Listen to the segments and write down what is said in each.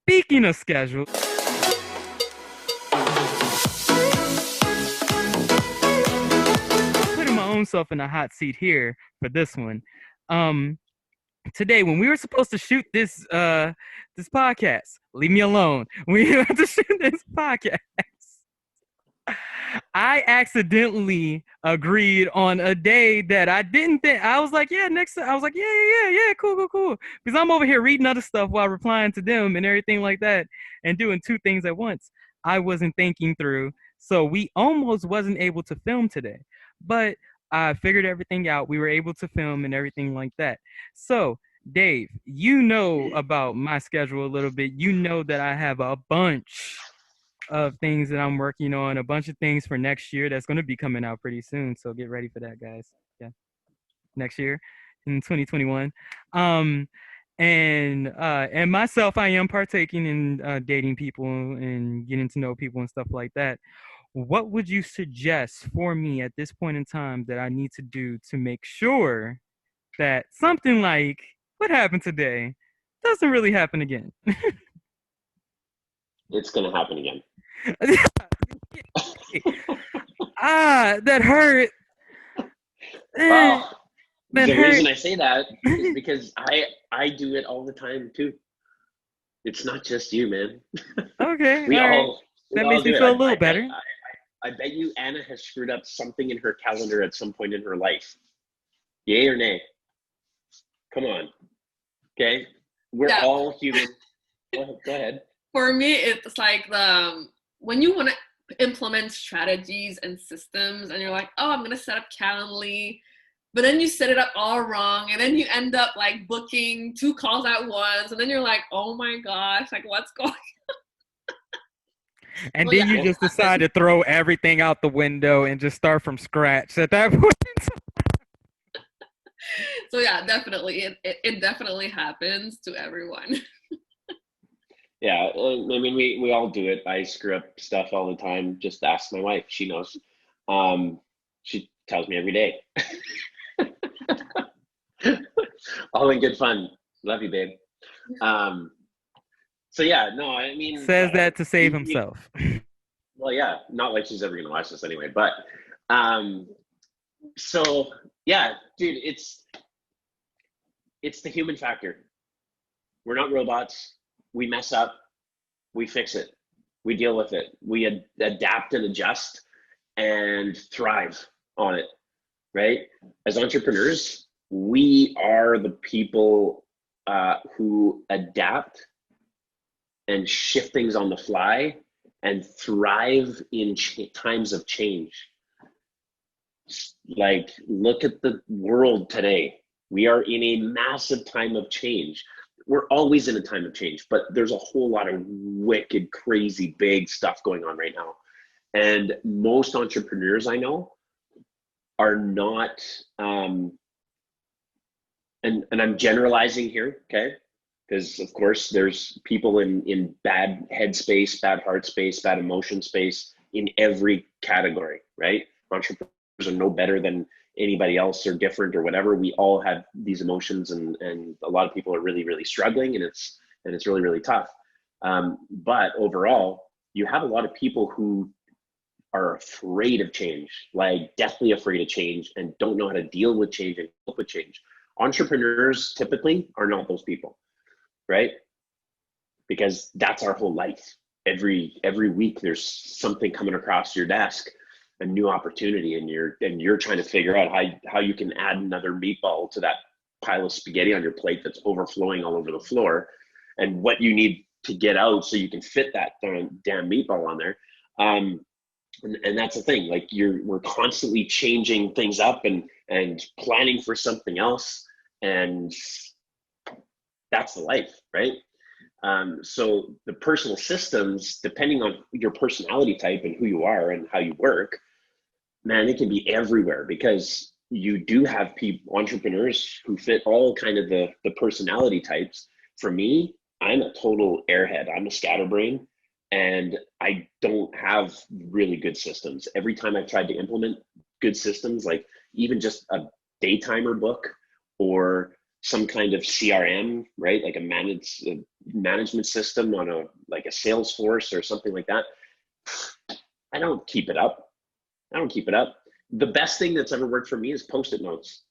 Speaking of schedule, putting my own self in a hot seat here for this one. Um, Today when we were supposed to shoot this podcast, leave me alone. We had to shoot this podcast. I accidentally agreed on a day that I didn't think. I was like, yeah, next. I was like, yeah, cool. Because I'm over here reading other stuff while replying to them and everything like that, and doing two things at once. I wasn't thinking through, so we almost wasn't able to film today. But I figured everything out. We were able to film and everything like that. So, Dave, you know about my schedule a little bit. You know that I have a bunch of things that I'm working on, a bunch of things for next year that's going to be coming out pretty soon. So get ready for that, guys. Yeah, next year in 2021. Um, and myself, I am partaking in dating people and getting to know people and stuff like that. What would you suggest for me at this point in time that I need to do to make sure that something like what happened today doesn't really happen again? It's going to happen again. That hurt. Well, That the hurt. reason I say that is because I do it all the time too. It's not just you, man. Okay, We all right. all we That all makes me do it. feel a little better. I bet you Anna has screwed up something in her calendar at some point in her life. Yay or nay? Come on. Okay, we're all human. Go ahead. For me, it's like when you want to implement strategies and systems, and you're like, oh, I'm gonna set up Calendly, but then you set it up all wrong, and then you end up like booking 2 calls at once, and then you're like, oh my gosh, like what's going on? And then you just decide to throw everything out the window and just start from scratch at that point. So yeah, definitely, it definitely happens to everyone. Yeah, I mean, we all do it. I screw up stuff all the time. Just ask my wife; she knows. She tells me every day. All in good fun. Love you, babe. So yeah, no, I mean, says that to save himself. Well, yeah, not like she's ever gonna watch this anyway. But so yeah, dude, it's the human factor. We're not robots. We mess up, we fix it, we deal with it, we adapt and adjust and thrive on it, right? As entrepreneurs, we are the people who adapt and shift things on the fly and thrive in times of change. Like, look at the world today. We are in a massive time of change. We're always in a time of change, but there's a whole lot of wicked, crazy, big stuff going on right now. And most entrepreneurs I know are not, and I'm generalizing here, okay? Because of course there's people in bad headspace, bad heart space, bad emotion space in every category, right? Entrepreneurs are no better than anybody else or different or whatever. We all have these emotions, and a lot of people are really, really struggling, and it's really, really tough. But overall, you have a lot of people who are afraid of change, like deathly afraid of change, and don't know how to deal with change and cope with change. Entrepreneurs typically are not those people, right? Because that's our whole life. Every week there's something coming across your desk, a new opportunity, and you're trying to figure out how you can add another meatball to that pile of spaghetti on your plate that's overflowing all over the floor, and what you need to get out so you can fit that damn meatball on there. And that's the thing, like we're constantly changing things up and planning for something else, and that's the life, right? So the personal systems, depending on your personality type and who you are and how you work, man, it can be everywhere, because you do have entrepreneurs who fit all kind of the personality types. For me, I'm a total airhead. I'm a scatterbrain, and I don't have really good systems. Every time I've tried to implement good systems, like even just a day timer book or some kind of CRM, right? Like a management system on a Salesforce or something like that. I don't keep it up. The best thing that's ever worked for me is Post-it notes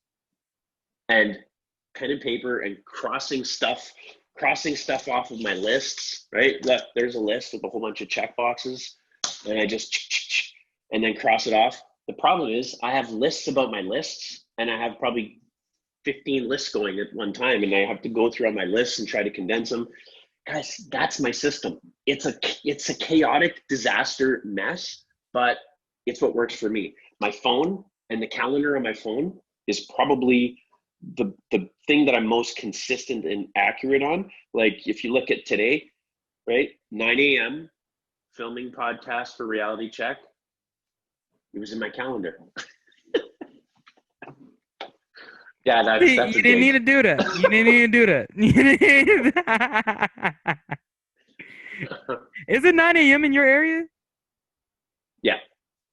and pen and paper and crossing stuff off of my lists, right? There's a list with a whole bunch of check boxes, and I just and then cross it off. The problem is I have lists about my lists, and I have probably 15 lists going at one time, and I have to go through all my lists and try to condense them. Guys, that's my system. It's a chaotic disaster mess, but it's what works for me. My phone and the calendar on my phone is probably the thing that I'm most consistent and accurate on. Like if you look at today, right? 9 a.m. filming podcast for Reality Check. It was in my calendar. Yeah, that's You didn't need to do that. You didn't need to do that. You didn't need to- Is it 9 a.m. in your area? Yeah.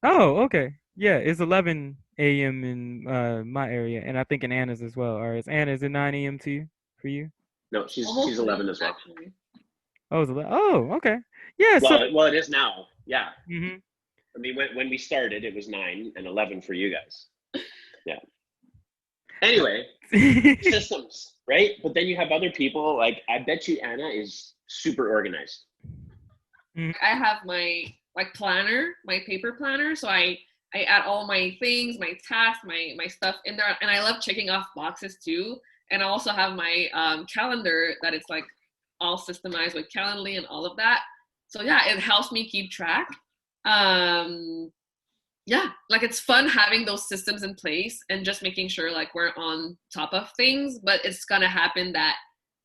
Oh, okay. Yeah, it's 11 a.m. in my area, and I think in Anna's as well. Or is it 9 a.m. for you? No, she's Almost 11 as well. actually. Oh, it's 11. Oh, okay. Yeah. Well, it is now. Yeah. Mm-hmm. I mean, when we started, it was 9 and 11 for you guys. Yeah. Anyway, systems, right? But then you have other people. Like, I bet you Anna is super organized. I have my planner, my paper planner. So I add all my things, my tasks, my stuff in there. And I love checking off boxes too. And I also have my calendar that it's like all systemized with Calendly and all of that. So yeah, it helps me keep track. Yeah, like it's fun having those systems in place and just making sure like we're on top of things, but it's gonna happen that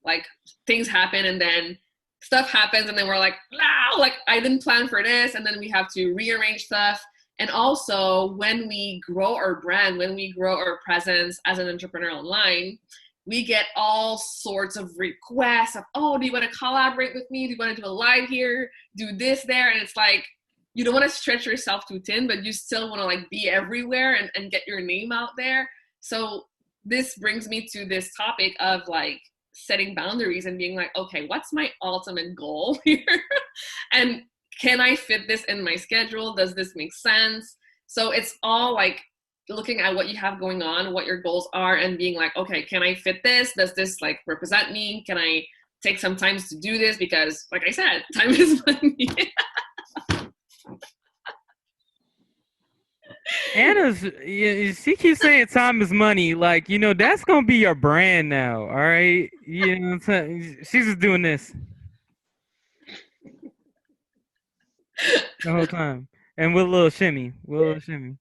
like things happen and then stuff happens and then we're like, no, like I didn't plan for this, and then we have to rearrange stuff. And also when we grow our brand, when we grow our presence as an entrepreneur online, we get all sorts of requests of, oh, do you want to collaborate with me? Do you want to do a live here? Do this there? And it's like, you don't want to stretch yourself too thin, but you still want to like be everywhere and get your name out there. So this brings me to this topic of like setting boundaries and being like, okay, what's my ultimate goal here? And can I fit this in my schedule? Does this make sense? So it's all like looking at what you have going on, what your goals are, and being like, okay, can I fit this? Does this like represent me? Can I take some time to do this? Because like I said, time is money. Anna's, she keeps saying time is money. Like, that's going to be your brand now. All right. You know what I'm saying? She's just doing this the whole time. And with a little shimmy. With a little shimmy.